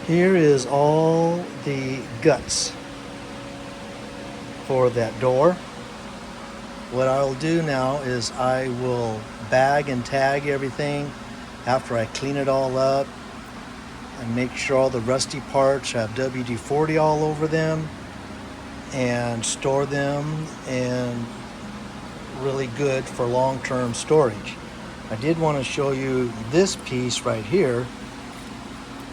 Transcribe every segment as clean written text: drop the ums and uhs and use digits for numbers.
Here is all the guts for that door. What I'll do now is I will bag and tag everything after I clean it all up and make sure all the rusty parts have WD-40 all over them and store them and really good for long-term storage. I did want to show you this piece right here.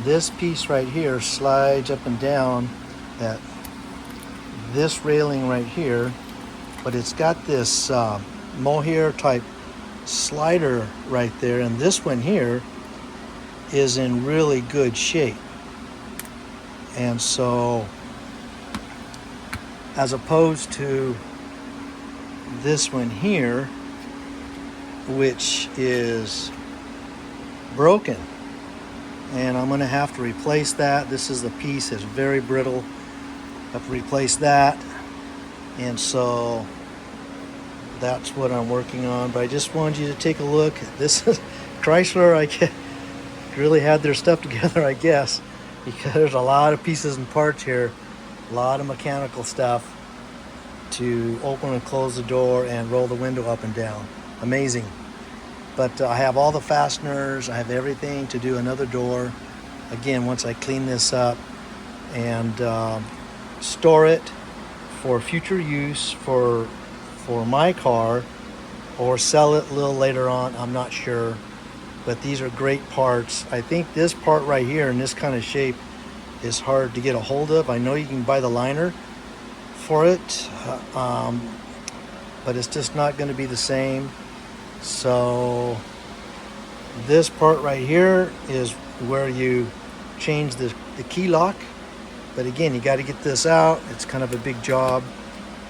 This piece right here slides up and down that this railing right here, but it's got this mohair type slider right there, and this one here is in really good shape. And so as opposed to this one here, which is broken, and I'm going to have to replace that. This is the piece that's very brittle. I have to replace that, and so that's what I'm working on. But I just wanted you to take a look. This is Chrysler. Really had their stuff together, I guess, because there's a lot of pieces and parts here, a lot of mechanical stuff to open and close the door and roll the window up and down. Amazing. But I have all the fasteners. I have everything to do another door. Again, once I clean this up and store it for future use for my car, or sell it a little later on, I'm not sure. But these are great parts. I think this part right here in this kind of shape is hard to get a hold of. I know you can buy the liner for it, but it's just not going to be the same. So this part right here is where you change the key lock. But again, you got to get this out. It's kind of a big job.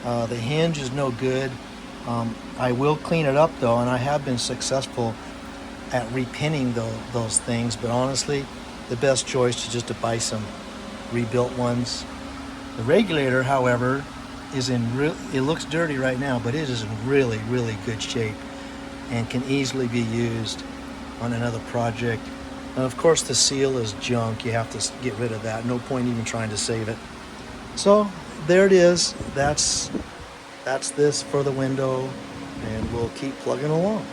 The hinge is no good. I will clean it up though, and I have been successful at repinning those things. But honestly, the best choice is just to buy some rebuilt ones. The regulator, however, is it looks dirty right now, but it is in really, really good shape and can easily be used on another project. And of course, the seal is junk. You have to get rid of that. No point even trying to save it. So there it is. That's this for the window, and we'll keep plugging along.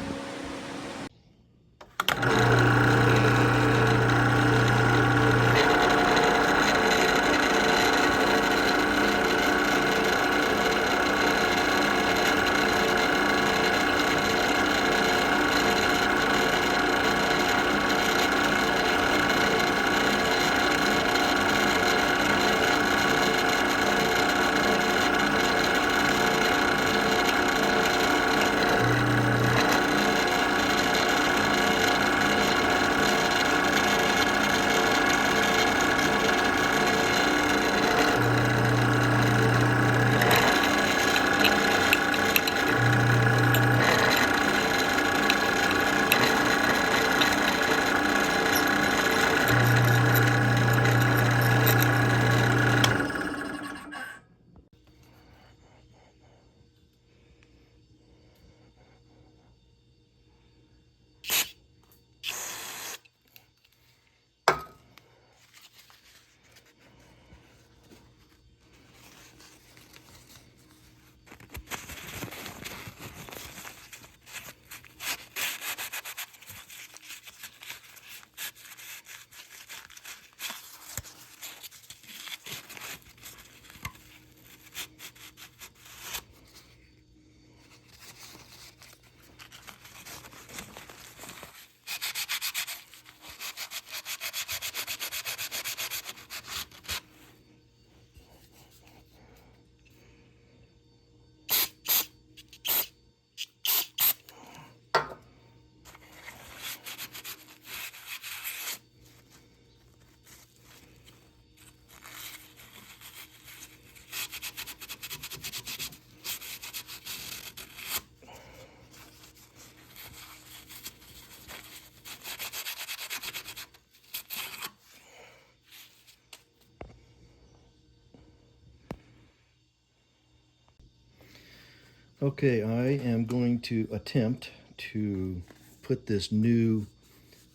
Okay, I am going to attempt to put this new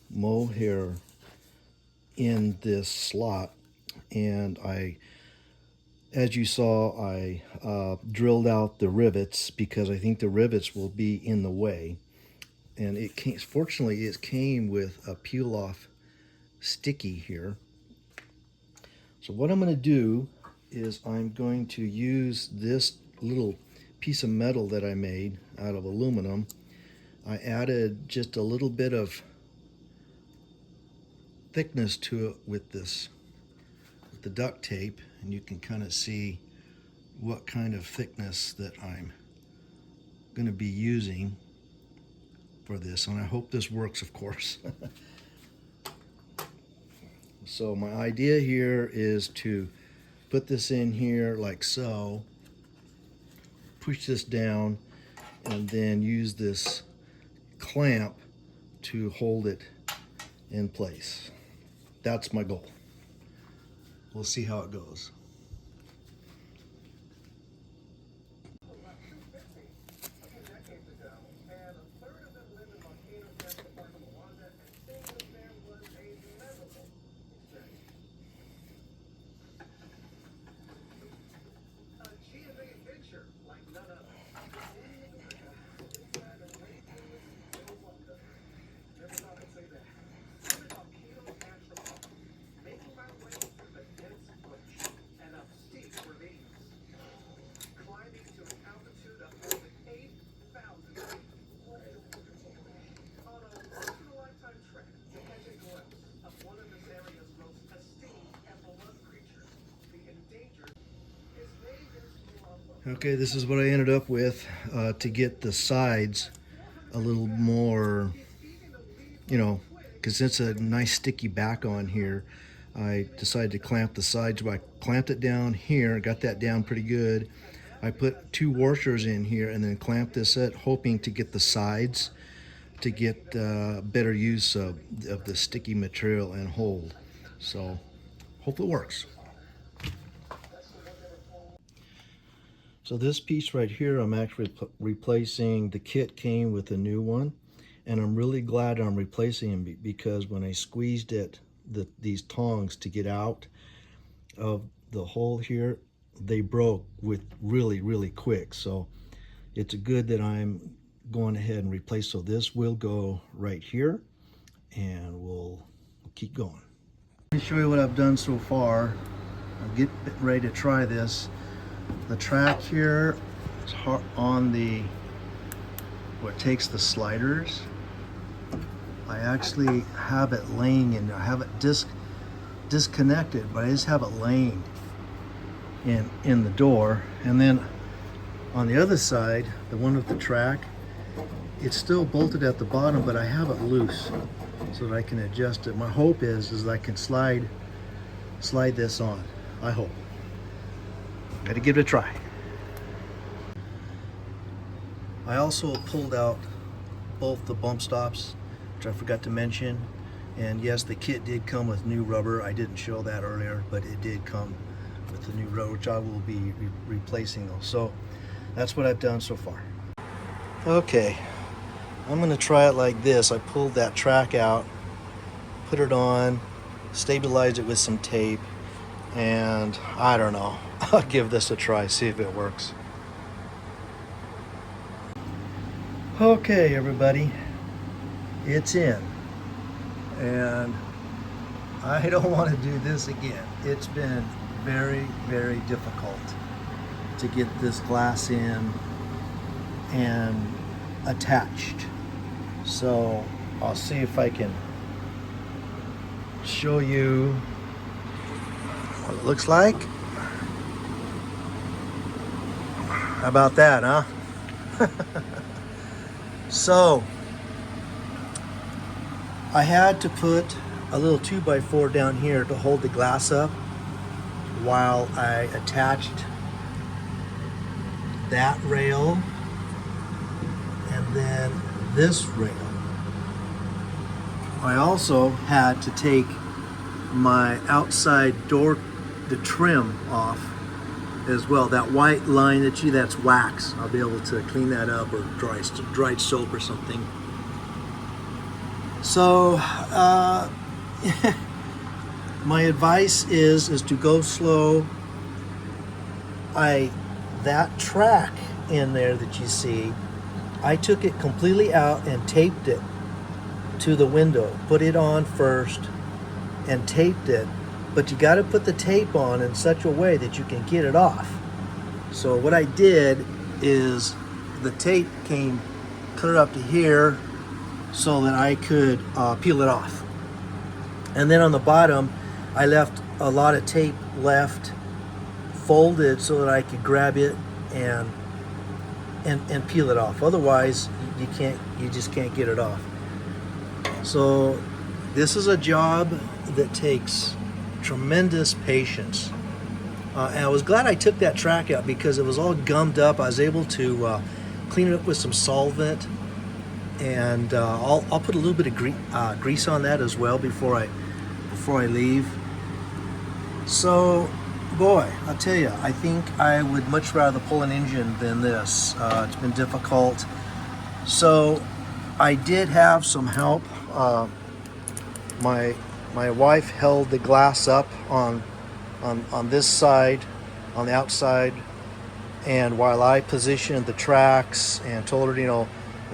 mohair in this slot, and as you saw, I drilled out the rivets because I think the rivets will be in the way. And fortunately, it came with a peel-off sticky here. So what I'm going to do is I'm going to use this little piece of metal that I made out of aluminum. I added just a little bit of thickness to it with the duct tape, and you can kind of see what kind of thickness that I'm going to be using for this, and I hope this works, of course. So my idea here is to put this in here like so, push this down, and then use this clamp to hold it in place. That's my goal. We'll see how it goes. Okay, this is what I ended up with to get the sides a little more, because it's a nice sticky back on here. I decided to clamp the sides. I clamped it down here, got that down pretty good. I put 2 washers in here and then clamped this at, hoping to get the sides to get better use of the sticky material and hold. So, hope it works. So this piece right here, I'm actually replacing. The kit came with a new one, and I'm really glad I'm replacing them because when I squeezed it, these tongs to get out of the hole here, they broke with really quick. So it's good that I'm going ahead and replace. So this will go right here, and we'll keep going. Let me show you what I've done so far. I'll get ready to try this. The track here is on what takes the sliders. I actually have it laying in there. I have it disconnected, but I just have it laying in the door. And then on the other side, the one with the track, it's still bolted at the bottom, but I have it loose so that I can adjust it. My hope is I can slide this on. I hope. Gotta give it a try. I also pulled out both the bump stops, which I forgot to mention. And yes, the kit did come with new rubber. I didn't show that earlier, but it did come with the new rubber, which I will be replacing those. So that's what I've done so far. Okay, I'm gonna try it like this. I pulled that track out, put it on, stabilized it with some tape, and I don't know. I'll give this a try, see if it works. Okay, everybody, it's in. And I don't want to do this again. It's been very difficult to get this glass in and attached. So I'll see if I can show you what it looks like. How about that, huh? So I had to put a little 2x4 down here to hold the glass up while I attached that rail and then this rail. I also had to take my outside door, the trim off as well. That white line that's wax. I'll be able to clean that up, or dried soap or something. So My advice is to go slow. That track in there that you see, I took it completely out and taped it to the window. Put it on first and taped it, but you got to put the tape on in such a way that you can get it off. So what I did is the tape came clear up to here so that I could peel it off. And then on the bottom, I left a lot of tape left folded so that I could grab it and peel it off. Otherwise, you just can't get it off. So this is a job that takes tremendous patience. And I was glad I took that track out because it was all gummed up. I was able to clean it up with some solvent, and I'll put a little bit of grease on that as well before I leave. So, boy, I'll tell you, I think I would much rather pull an engine than this. It's been difficult. So I did have some help. My wife held the glass up on this side, on the outside, and while I positioned the tracks and told her, a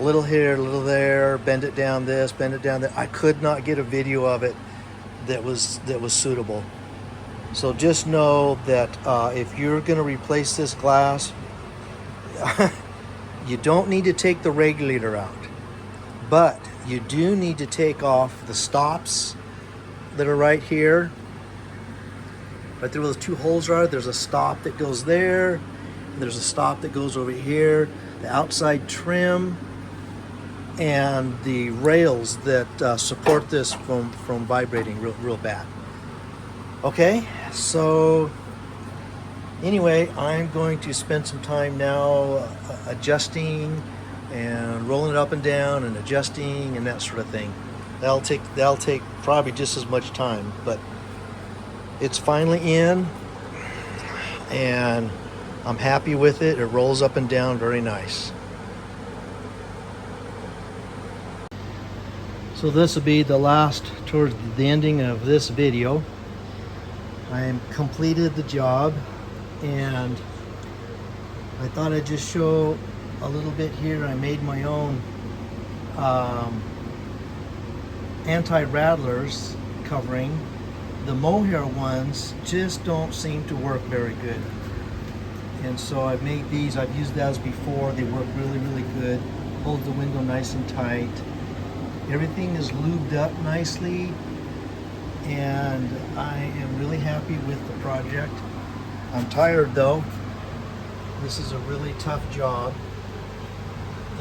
little here, a little there, bend it down this, bend it down that, I could not get a video of it that was suitable. So just know that if you're going to replace this glass, you don't need to take the regulator out, but you do need to take off the stops that are right here. Right there where those two holes are, there's a stop that goes there, and there's a stop that goes over here, the outside trim, and the rails that support this from vibrating real bad. Okay, so anyway, I'm going to spend some time now adjusting and rolling it up and down and adjusting and that sort of thing. That'll take probably just as much time, but it's finally in and I'm happy with it. It rolls up and down very nice. So this will be the last, towards the ending of this video. I completed the job, and I thought I'd just show a little bit here. I made my own anti-rattlers covering. The mohair ones just don't seem to work very good, and so I've made these. I've used those before. They work really good. Hold the window nice and tight. Everything is lubed up nicely, and I am really happy with the project. I'm tired though. This is a really tough job,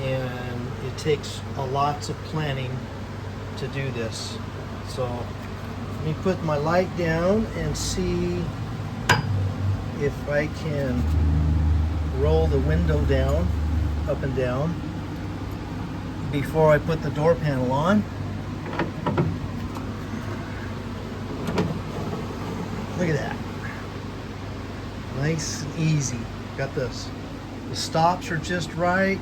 and it takes lots of planning to do this. So let me put my light down and see if I can roll the window down, up and down, before I put the door panel on. Look at that. Nice and easy. Got this. The stops are just right.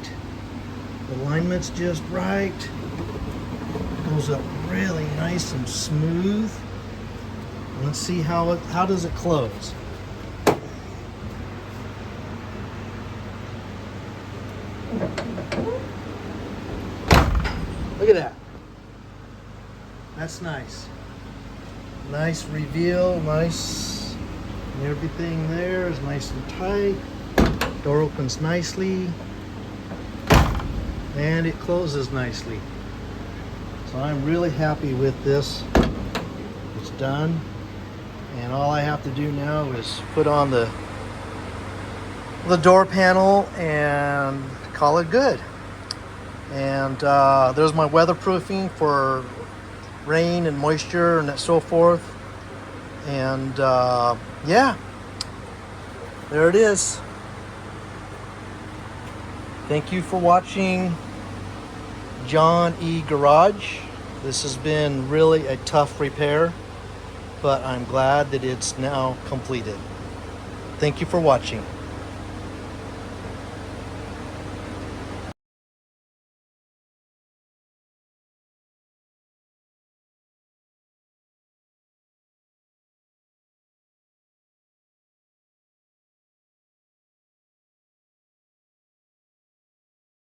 The alignment's just right. Goes up really nice and smooth. Let's see how does it close. Look at that. That's nice. Nice reveal, nice, and everything there is nice and tight. Door opens nicely, and it closes nicely. So I'm really happy with this. It's done, and all I have to do now is put on the door panel and call it good. And there's my weatherproofing for rain and moisture and so forth. And yeah, there it is. Thank you for watching John E. Garage. This has been really a tough repair, but I'm glad that it's now completed. Thank you for watching.